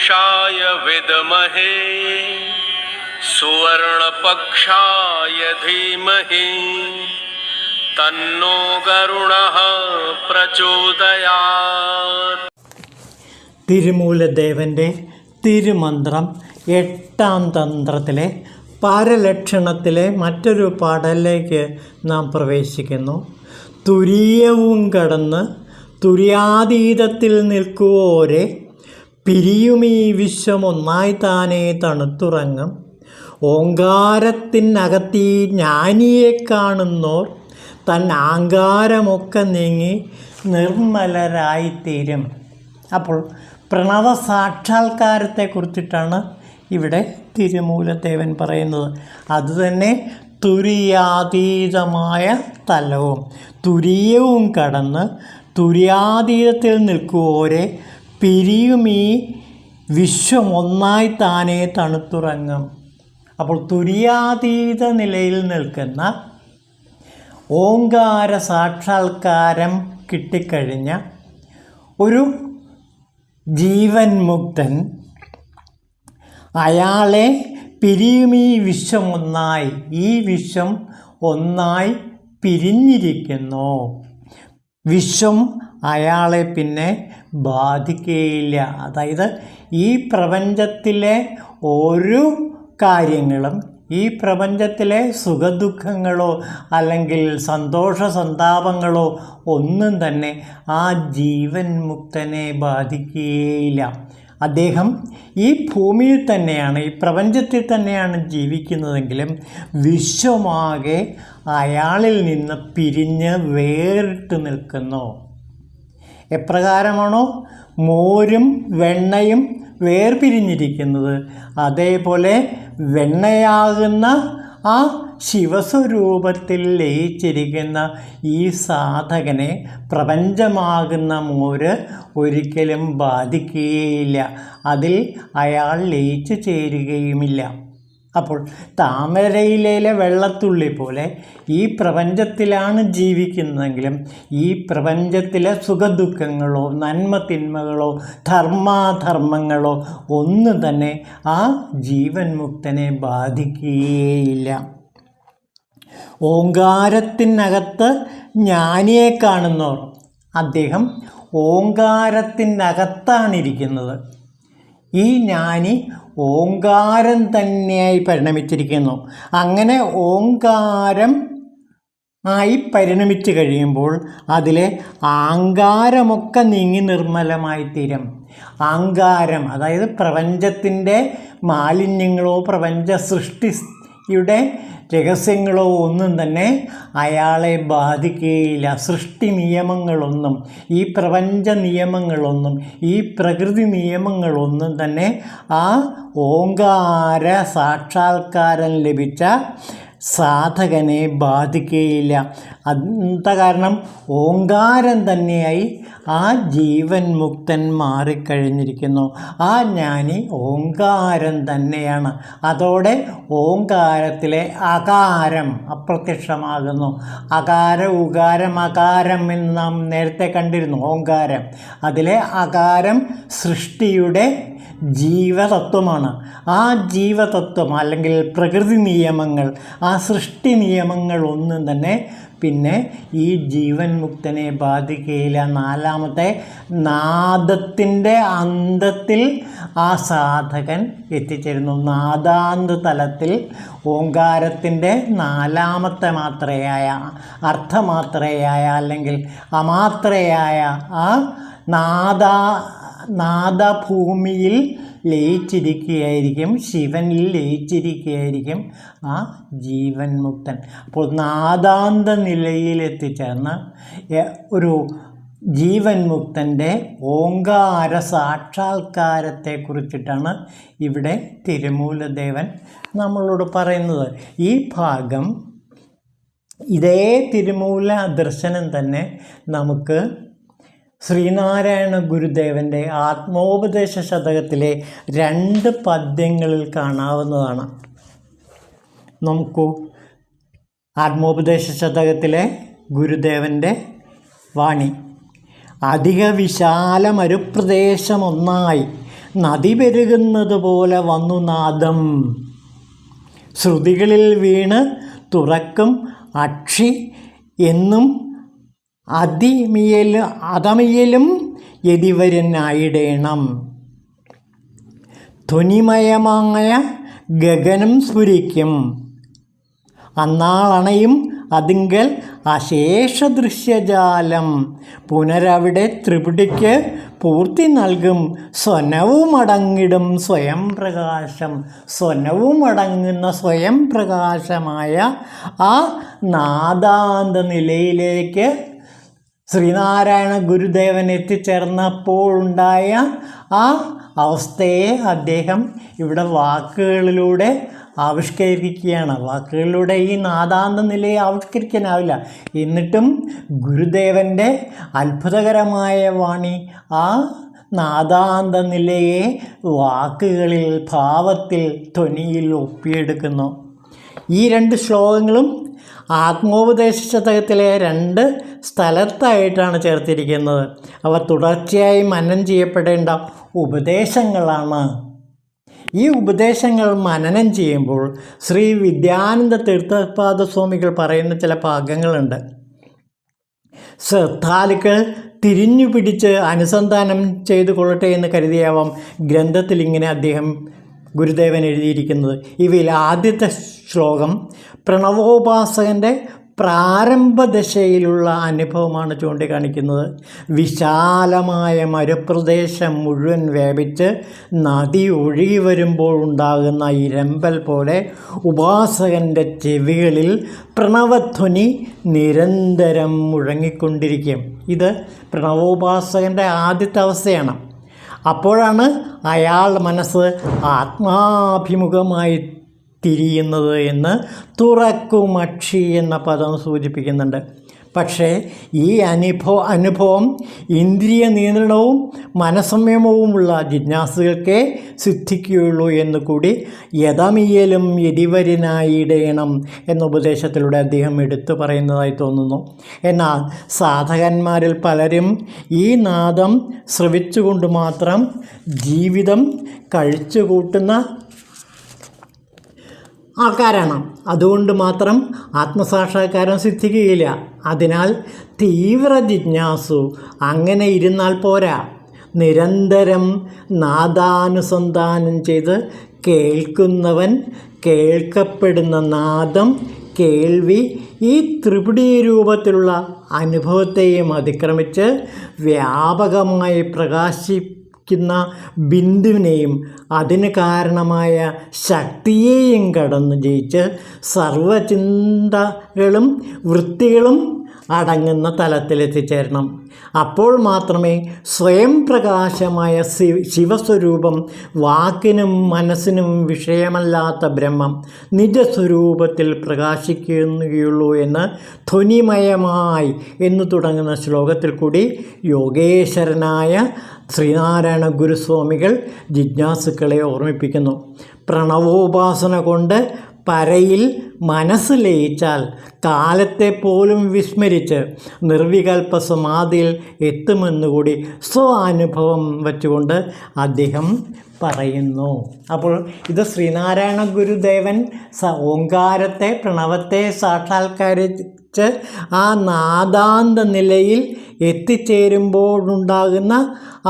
वृषाय विद्महे सुवर्णपक्षाय धीमहि तन्नो गरुडः प्रचोदयात्. തിരുമൂലദേവൻ്റെ തിരുമന്ത്രം 8ാം തന്ത്രത്തിലെ പാരലക്ഷണത്തിലെ മറ്റൊരു പാഠലിലേക്ക് നാം പ്രവേശിക്കുന്നു. തുരീയവും കടന്ന് തുര്യാതീതത്തിൽ നിൽക്കുവോരെ പിരിയുമീ വിശ്വം ഒന്നായി താനേ തണുത്തുറങ്ങും. ഓങ്കാരത്തിനകത്തീ ജ്ഞാനിയെ കാണുന്നോർ തൻ ആങ്കാരമൊക്കെ നീങ്ങി നിർമ്മലരായിത്തീരും. അപ്പോൾ പ്രണവ സാക്ഷാത്കാരത്തെക്കുറിച്ചിട്ടാണ് ഇവിടെ തിരുമൂലദേവൻ പറയുന്നത്. അതുതന്നെ തുര്യാതീതമായ തലവും തുര്യവും കടന്ന് തുര്യാതീതത്തിൽ നിൽക്കുവോരെ പിരിയുമീ വിശ്വം ഒന്നായി താനേ തണുത്തുറങ്ങും. അപ്പോൾ തുര്യാതീത നിലയിൽ നിൽക്കുന്ന ഓങ്കാര സാക്ഷാത്കാരം കിട്ടിക്കഴിഞ്ഞ ഒരു ജീവൻ മുക്തൻ അയാളെ പിരിയുമീ വിശ്വം ഒന്നായി, ഈ വിശ്വം ഒന്നായി പിരിഞ്ഞിരിക്കുന്നു. വിശ്വം അയാളെ പിന്നെ ബാധിക്കുകയില്ല. അതായത് ഈ പ്രപഞ്ചത്തിലെ ഓരോ കാര്യങ്ങളും, ഈ പ്രപഞ്ചത്തിലെ സുഖദുഃഖങ്ങളോ അല്ലെങ്കിൽ സന്തോഷ സന്താപങ്ങളോ ഒന്നും തന്നെ ആ ജീവൻ മുക്തനെ ബാധിക്കുകയില്ല. അദ്ദേഹം ഈ ഭൂമിയിൽ തന്നെയാണ്, ഈ പ്രപഞ്ചത്തിൽ തന്നെയാണ് ജീവിക്കുന്നതെങ്കിലും വിശ്വമാകെ അയാളിൽ നിന്ന് പിരിഞ്ഞ് വേറിട്ട് നിൽക്കുന്നു. എപ്രകാരമാണോ മോരും വെണ്ണയും വേർപിരിഞ്ഞിരിക്കുന്നത്, അതേപോലെ വെണ്ണയാകുന്ന ആ ശിവസ്വരൂപത്തിൽ ലയിച്ചിരിക്കുന്ന ഈ സാധകനെ പ്രപഞ്ചമാകുന്ന മോര് ഒരിക്കലും ബാധിക്കുകയില്ല, അതിൽ അയാൾ ലയിച്ചു ചേരുകയുമില്ല. അപ്പോൾ താമരയിലെ വെള്ളത്തുള്ളി പോലെ ഈ പ്രപഞ്ചത്തിലാണ് ജീവിക്കുന്നതെങ്കിലും ഈ പ്രപഞ്ചത്തിലെ സുഖദുഃഖങ്ങളോ നന്മ തിന്മകളോ ധർമാധർമ്മങ്ങളോ ഒന്നും തന്നെ ആ ജീവൻ മുക്തനെ ബാധിക്കുകയില്ല. ഓങ്കാരത്തിനകത്ത് ജ്ഞാനിയെ കാണുന്നവർ, അദ്ദേഹം ഓങ്കാരത്തിനകത്താണിരിക്കുന്നത്. ഈ ജ്ഞാനി ഓങ്കാരം തന്നെയായി പരിണമിച്ചിരിക്കുന്നു. അങ്ങനെ ഓങ്കാരം ആയി പരിണമിച്ച് കഴിയുമ്പോൾ അതിലെ ആങ്കാരമൊക്കെ നീങ്ങി നിർമ്മലമായി തീരും. ആങ്കാരം അതായത് പ്രപഞ്ചത്തിൻ്റെ മാലിന്യങ്ങളോ പ്രപഞ്ച സൃഷ്ടിയുടെ രഹസ്യങ്ങളോ ഒന്നും തന്നെ അയാളെ ബാധിക്കുകയില്ല. സൃഷ്ടി നിയമങ്ങളൊന്നും, ഈ പ്രപഞ്ച നിയമങ്ങളൊന്നും, ഈ പ്രകൃതി നിയമങ്ങളൊന്നും തന്നെ ആ ഓങ്കാര സാക്ഷാത്കാരം ലഭിച്ച സാധകനെ ബാധിക്കുകയില്ല. അത് കാരണം ഓങ്കാരം തന്നെയായി ആ ജീവൻ മുക്തൻ മാറിക്കഴിഞ്ഞിരിക്കുന്നു. ആ ജ്ഞാനി ഓങ്കാരം തന്നെയാണ്. അതോടെ ഓങ്കാരത്തിലെ അകാരം അപ്രത്യക്ഷമാകുന്നു. അകാരം ഉകാരം അകാരം എന്ന് നാം നേരത്തെ കണ്ടിരുന്നു. ഓങ്കാരം, അതിലെ അകാരം സൃഷ്ടിയുടെ ജീവതത്വമാണ്. ആ ജീവതത്വം അല്ലെങ്കിൽ പ്രകൃതി നിയമങ്ങൾ, ആ സൃഷ്ടി നിയമങ്ങളൊന്നും തന്നെ പിന്നെ ഈ ജീവൻ മുക്തനെ ബാധിക്കുകയില്ല. നാലാമത്തെ നാദത്തിൻ്റെ അന്തത്തിൽ ആ സാധകൻ എത്തിച്ചേരുന്നു. നാദാന്ത തലത്തിൽ ഓങ്കാരത്തിൻ്റെ നാലാമത്തെ മാത്രയായ അർത്ഥമാത്രയായ അല്ലെങ്കിൽ അമാത്രയായ ആ നാദഭൂമിയിൽ ലയിച്ചിരിക്കുകയായിരിക്കും, ശിവനിൽ ലയിച്ചിരിക്കുകയായിരിക്കും ആ ജീവൻ മുക്തൻ. അപ്പോൾ നാദാന്ത നിലയിൽ എത്തിച്ചേർന്ന ഒരു ജീവൻ മുക്തൻ്റെ ഓങ്കാര സാക്ഷാത്കാരത്തെക്കുറിച്ചിട്ടാണ് ഇവിടെ തിരുമൂലദേവൻ നമ്മളോട് പറയുന്നത്. ഈ ഭാഗം ഇതേ തിരുമൂല ദർശനം തന്നെ നമുക്ക് ശ്രീനാരായണ ഗുരുദേവൻ്റെ ആത്മോപദേശ ശതകത്തിലെ 2 പദ്യങ്ങളിൽ കാണാവുന്നതാണ്. നോക്കൂ, ആത്മോപദേശ ശതകത്തിലെ ഗുരുദേവൻ്റെ വാണി. അധിക വിശാലമരുപ്രദേശമൊന്നായി നദി പെരുകുന്നത് പോലെ വന്നു നാദം. ശ്രുതികളിൽ വീണ് തുറക്കും അക്ഷി എന്നും അതമിയലും യതിവരനായിടേണം. ധ്വനിമയമായ ഗഗനം സ്ഫുരിക്കും. അന്നാളണയും അതിങ്കൽ അശേഷ ദൃശ്യജാലം. പുനരവിടെ ത്രിപുടിക്ക് പൂർത്തി നൽകും. സ്വനവുമടങ്ങിടും സ്വയം പ്രകാശം. സ്വനവുമടങ്ങുന്ന സ്വയം പ്രകാശമായ ആ നാദാന്ത നിലയിലേക്ക് ശ്രീനാരായണ ഗുരുദേവൻ എത്തിച്ചേർന്നപ്പോഴുണ്ടായ ആ അവസ്ഥയെ അദ്ദേഹം ഇവിടെ വാക്കുകളിലൂടെ ആവിഷ്കരിക്കുകയാണ്. വാക്കുകളിലൂടെ ഈ നാദാന്ത നിലയെ ആവിഷ്കരിക്കാനാവില്ല. എന്നിട്ടും ഗുരുദേവൻ്റെ അത്ഭുതകരമായ വാണി ആ നാദാന്ത നിലയെ വാക്കുകളിൽ, ഭാവത്തിൽ, ധ്വനിയിൽ ഒപ്പിയെടുക്കുന്നു. ഈ 2 ശ്ലോകങ്ങളും ആത്മോപദേശ ശതകത്തിലെ 2 സ്ഥലത്തായിട്ടാണ് ചേർത്തിരിക്കുന്നത്. അവ തുടർച്ചയായി മനനം ചെയ്യപ്പെടേണ്ട ഉപദേശങ്ങളാണ്. ഈ ഉപദേശങ്ങൾ മനനം ചെയ്യുമ്പോൾ ശ്രീ വിദ്യാനന്ദ തീർത്ഥപാദ സ്വാമികൾ പറയുന്ന ചില ഭാഗങ്ങളുണ്ട്. ശ്രദ്ധാലുക്കൾ തിരിഞ്ഞു പിടിച്ച് അനുസന്ധാനം ചെയ്തു കൊള്ളട്ടെ എന്ന് കരുതിയാവാം ഗ്രന്ഥത്തിൽ ഇങ്ങനെ അദ്ദേഹം ഗുരുദേവൻ എഴുതിയിരിക്കുന്നത്. ഇവയിൽ ആദ്യത്തെ ശ്ലോകം പ്രണവോപാസകൻ്റെ പ്രാരംഭദശയിലുള്ള അനുഭവമാണ് ചൂണ്ടിക്കാണിക്കുന്നത്. വിശാലമായ മരുപ്രദേശം മുഴുവൻ വ്യാപിച്ച് നദി ഒഴുകി വരുമ്പോൾ ഉണ്ടാകുന്ന ഇരമ്പൽ പോലെ ഉപാസകൻ്റെ ചെവികളിൽ പ്രണവധ്വനി നിരന്തരം മുഴങ്ങിക്കൊണ്ടിരിക്കും. ഇത് പ്രണവോപാസകൻ്റെ ആദ്യത്തെ അവസ്ഥയാണ്. അപ്പോഴാണ് അയാളുടെ മനസ്സ് ആത്മാഭിമുഖമായി തിരിയുന്നത് എന്ന് തുറക്കുമക്ഷി എന്ന പദം സൂചിപ്പിക്കുന്നുണ്ട്. പക്ഷേ ഈ അനുഭവം ഇന്ദ്രിയ നിയന്ത്രണവും മനസ്സംയമവുമുള്ള ജിജ്ഞാസുകൾക്കേ സിദ്ധിക്കുകയുള്ളൂ എന്ന് കൂടി യഥമിയലും യതിവരനായിടേണം എന്ന ഉപദേശത്തിലൂടെ അദ്ദേഹം എടുത്തു പറയുന്നതായി തോന്നുന്നു. എന്നാൽ സാധകന്മാരിൽ പലരും ഈ നാദം ശ്രവിച്ചുകൊണ്ട് മാത്രം ജീവിതം കഴിച്ചുകൂട്ടുന്ന ആൾക്കാരാണ്. അതുകൊണ്ട് മാത്രം ആത്മസാക്ഷാത്കാരം സിദ്ധിക്കുകയില്ല. അതിനാൽ തീവ്ര ജിജ്ഞാസു അങ്ങനെ ഇരുന്നാൽ പോരാ. നിരന്തരം നാദാനുസന്ധാനം ചെയ്ത് കേൾക്കുന്നവൻ കേൾക്കപ്പെടുന്ന നാദം, കേൾവി ഈ ത്രിപുടി രൂപത്തിലുള്ള അനുഭവത്തെയും അതിക്രമിച്ച് വ്യാപകമായി പ്രകാശിക്കുന്ന ബിന്ദുവിനെയും അതിന് കാരണമായ ശക്തിയെയും കടന്നു ജയിച്ച് സർവചിന്തകളും വൃത്തികളും അടങ്ങുന്ന തലത്തിലെത്തിച്ചേരണം. അപ്പോൾ മാത്രമേ സ്വയം പ്രകാശമായ ശിവസ്വരൂപം, വാക്കിനും മനസ്സിനും വിഷയമല്ലാത്ത ബ്രഹ്മം നിജസ്വരൂപത്തിൽ പ്രകാശിക്കുകയുള്ളൂ എന്ന് ധ്വനിമയമായി എന്ന് തുടങ്ങുന്ന ശ്ലോകത്തിൽ കൂടി യോഗേശ്വരനായ ശ്രീനാരായണ ഗുരുസ്വാമികൾ ജിജ്ഞാസുക്കളെ ഓർമ്മിപ്പിക്കുന്നു. പ്രണവോപാസന കൊണ്ട് പരയിൽ മനസ്സ് ലയിച്ചാൽ കാലത്തെ പോലും വിസ്മരിച്ച് നിർവികൽപ്പ സമാധിയിൽ എത്തുമെന്നുകൂടി സ്വാനുഭവം വച്ചുകൊണ്ട് അദ്ദേഹം പറയുന്നു. അപ്പോൾ ഇത് ശ്രീനാരായണ ഗുരുദേവൻ ഓങ്കാരത്തെ, പ്രണവത്തെ സാക്ഷാത്കരിച്ച് ആ നാദാന്ത നിലയിൽ എത്തിച്ചേരുമ്പോഴുണ്ടാകുന്ന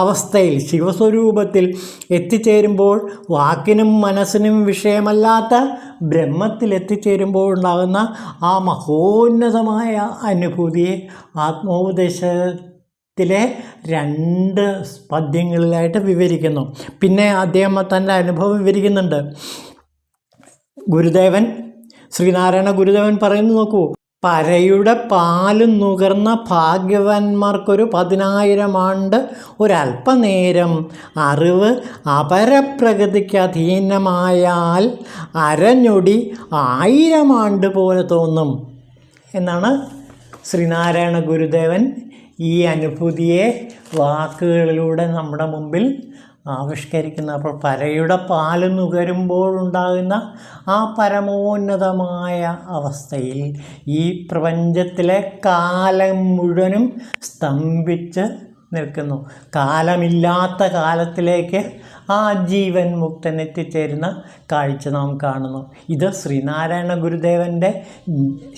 അവസ്ഥയിൽ, ശിവസ്വരൂപത്തിൽ എത്തിച്ചേരുമ്പോൾ, വാക്കിനും മനസ്സിനും വിഷയമല്ലാത്ത ബ്രഹ്മത്തിൽ എത്തിച്ചേരുമ്പോഴുണ്ടാകുന്ന ആ മഹോന്നതമായ അനുഭൂതിയെ ആത്മോപദേശത്തിലെ 2 പദ്യങ്ങളിലായിട്ട് വിവരിക്കുന്നു. പിന്നെ അദ്ദേഹം തൻ്റെ അനുഭവം വിവരിക്കുന്നുണ്ട്. ഗുരുദേവൻ, ശ്രീനാരായണ ഗുരുദേവൻ പറയുന്നു, നോക്കൂ, പരയുടെ പാലും നുകർന്ന ഭാഗ്യവാന്മാർക്കൊരു 10,000 ആണ്ട് ഒരല്പനേരം അറിവ് അപരപ്രകൃതിക്ക് അധീനമായാൽ അരഞ്ഞൊടി 1000 ആണ്ട് പോലെ തോന്നും എന്നാണ് ശ്രീനാരായണ ഗുരുദേവൻ ഈ അനുഭൂതിയെ വാക്കുകളിലൂടെ നമ്മുടെ മുമ്പിൽ ആവിഷ്കരിക്കുന്ന. അപ്പോൾ പരയുടെ പാല് നുകരുമ്പോഴുണ്ടാകുന്ന ആ പരമോന്നതമായ അവസ്ഥയിൽ ഈ പ്രപഞ്ചത്തിലെ കാലം മുഴുവനും സ്തംഭിച്ച് നിൽക്കുന്നു. കാലമില്ലാത്ത കാലത്തിലേക്ക് ആ ജീവൻ മുക്തൻ എത്തിച്ചേരുന്ന കാഴ്ച നാം കാണുന്നു. ഇത് ശ്രീനാരായണ ഗുരുദേവൻ്റെ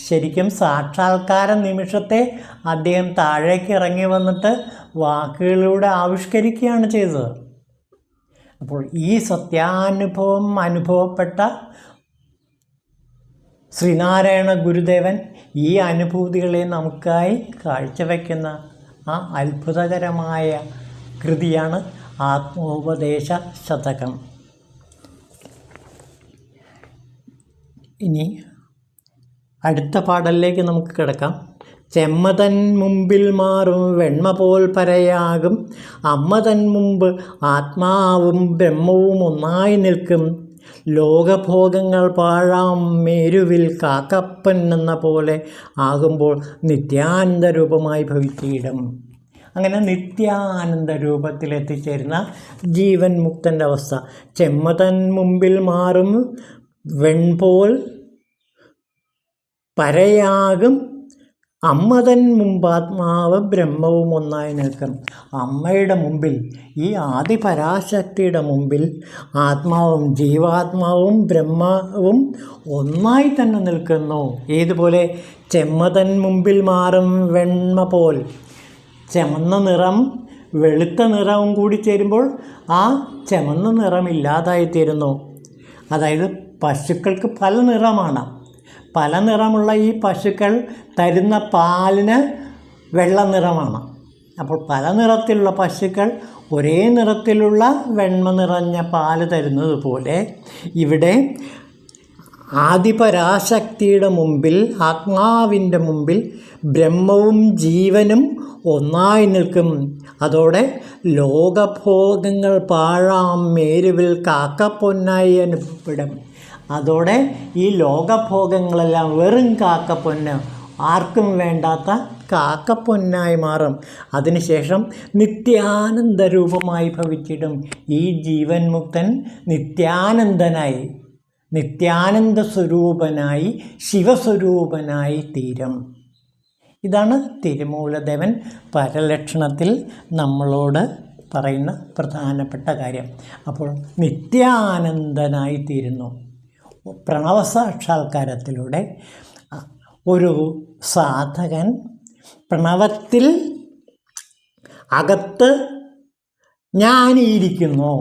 ശരിക്കും സാക്ഷാത്കാര നിമിഷത്തെ അദ്ദേഹം താഴേക്ക് ഇറങ്ങി വന്നിട്ട് വാക്കുകളിലൂടെ ആവിഷ്കരിക്കുകയാണ് ചെയ്തത്. അപ്പോൾ ഈ സത്യാനുഭവം അനുഭവപ്പെട്ട ശ്രീനാരായണ ഗുരുദേവൻ ഈ അനുഭൂതികളെ നമുക്കായി കാഴ്ചവെക്കുന്ന ആ അത്ഭുതകരമായ കൃതിയാണ് ആത്മോപദേശ ശതകം. ഇനി അടുത്ത പാടലിലേക്ക് നമുക്ക് കിടക്കാം. ചെമ്മതൻ മുമ്പിൽ മാറും വെണ്മ പോൽ പരയാകും, അമ്മതൻ മുമ്പ് ആത്മാവും ബ്രഹ്മവും ഒന്നായി നിൽക്കും, ലോകഭോഗങ്ങൾ പാഴാം മേരുവിൽ കാക്കപ്പൻ എന്ന പോലെ ആകുമ്പോൾ നിത്യാനന്ദ രൂപമായി ഭവിച്ചിടും. അങ്ങനെ നിത്യാനന്ദ രൂപത്തിലെത്തിച്ചേരുന്ന ജീവൻ മുക്തൻ്റെ അവസ്ഥ. ചെമ്മതൻ മുമ്പിൽ മാറും വെൺപോൽ പരയാകും, അമ്മതൻ മുമ്പാത്മാവ് ബ്രഹ്മവും ഒന്നായി നിൽക്കും. അമ്മയുടെ മുമ്പിൽ, ഈ ആദിപരാശക്തിയുടെ മുമ്പിൽ ആത്മാവും ജീവാത്മാവും ബ്രഹ്മവും ഒന്നായി തന്നെ നിൽക്കുന്നു. ഏതുപോലെ? ചെമ്മതൻ മുമ്പിൽ മാറും വെണ്മ പോൽ. ചുമന്ന നിറം വെളുത്ത നിറവും കൂടി ചേരുമ്പോൾ ആ ചുമന്ന നിറം ഇല്ലാതായിത്തീരുന്നു. അതായത് പശുക്കൾക്ക് പല നിറമാണ്. പല നിറമുള്ള ഈ പശുക്കൾ തരുന്ന പാലിന് വെള്ള നിറമാണ്. അപ്പോൾ പല നിറത്തിലുള്ള പശുക്കൾ ഒരേ നിറത്തിലുള്ള വെണ്മ നിറഞ്ഞ പാല് തരുന്നത് പോലെ ഇവിടെ ആദിപരാശക്തിയുടെ മുമ്പിൽ, ആത്മാവിൻ്റെ മുമ്പിൽ ബ്രഹ്മവും ജീവനും ഒന്നായി നിൽക്കും. അതോടെ ലോകഭോഗങ്ങൾ പാഴാം മേരുവിൽ കാക്കപ്പൊന്നായി അനുഭവപ്പെടും. അതോടെ ഈ ലോകഭോഗങ്ങളെല്ലാം വെറും കാക്കപ്പൊന്ന്, ആർക്കും വേണ്ടാത്ത കാക്കപ്പൊന്നായി മാറും. അതിനുശേഷം നിത്യാനന്ദ രൂപമായി ഭവിച്ചിടും. ഈ ജീവൻ മുക്തൻ നിത്യാനന്ദനായി, നിത്യാനന്ദ സ്വരൂപനായി, ശിവസ്വരൂപനായി തീരും. ഇതാണ് തിരുമൂലദേവൻ പരലക്ഷണത്തിൽ നമ്മളോട് പറയുന്ന പ്രധാനപ്പെട്ട കാര്യം. അപ്പോൾ നിത്യാനന്ദനായി തീരുന്നു. പ്രണവസാക്ഷാത്കാരത്തിലൂടെ ഒരു സാധകൻ പ്രണവത്തിൽ അകത്ത് ജ്ഞാനിയിരിക്കുന്നു,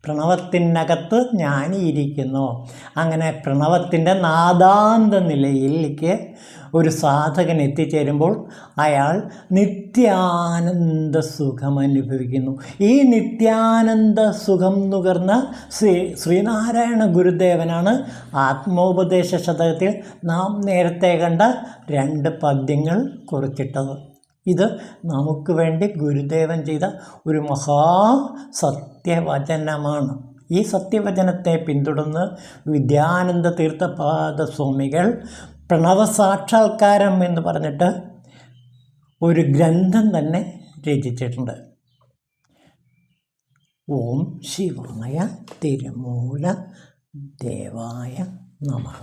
പ്രണവത്തിനകത്ത് ജ്ഞാനിയിരിക്കുന്നു. അങ്ങനെ പ്രണവത്തിൻ്റെ നാദാന്ത നിലയിലേക്ക് ഒരു സാധകൻ എത്തിച്ചേരുമ്പോൾ അയാൾ നിത്യാനന്ദ സുഖം അനുഭവിക്കുന്നു. ഈ നിത്യാനന്ദ സുഖം നുകർന്ന ശ്രീനാരായണ ഗുരുദേവനാണ് ആത്മോപദേശ ശതകത്തിൽ നാം നേരത്തെ കണ്ട 2 പദ്യങ്ങൾ കുറിച്ചിട്ടത്. ഇത് നമുക്ക് വേണ്ടി ഗുരുദേവൻ ചെയ്ത ഒരു മഹാസത്യവചനമാണ്. ഈ സത്യവചനത്തെ പിന്തുടർന്ന് വിദ്യാനന്ദ തീർത്ഥപാദ സ്വാമികൾ പ്രണവസാക്ഷാത്കാരം എന്ന് പറഞ്ഞിട്ട് ഒരു ഗ്രന്ഥം തന്നെ രചിച്ചിട്ടുണ്ട്. ഓം ശിവായ തിരുമൂല ദേവായ നമഃ.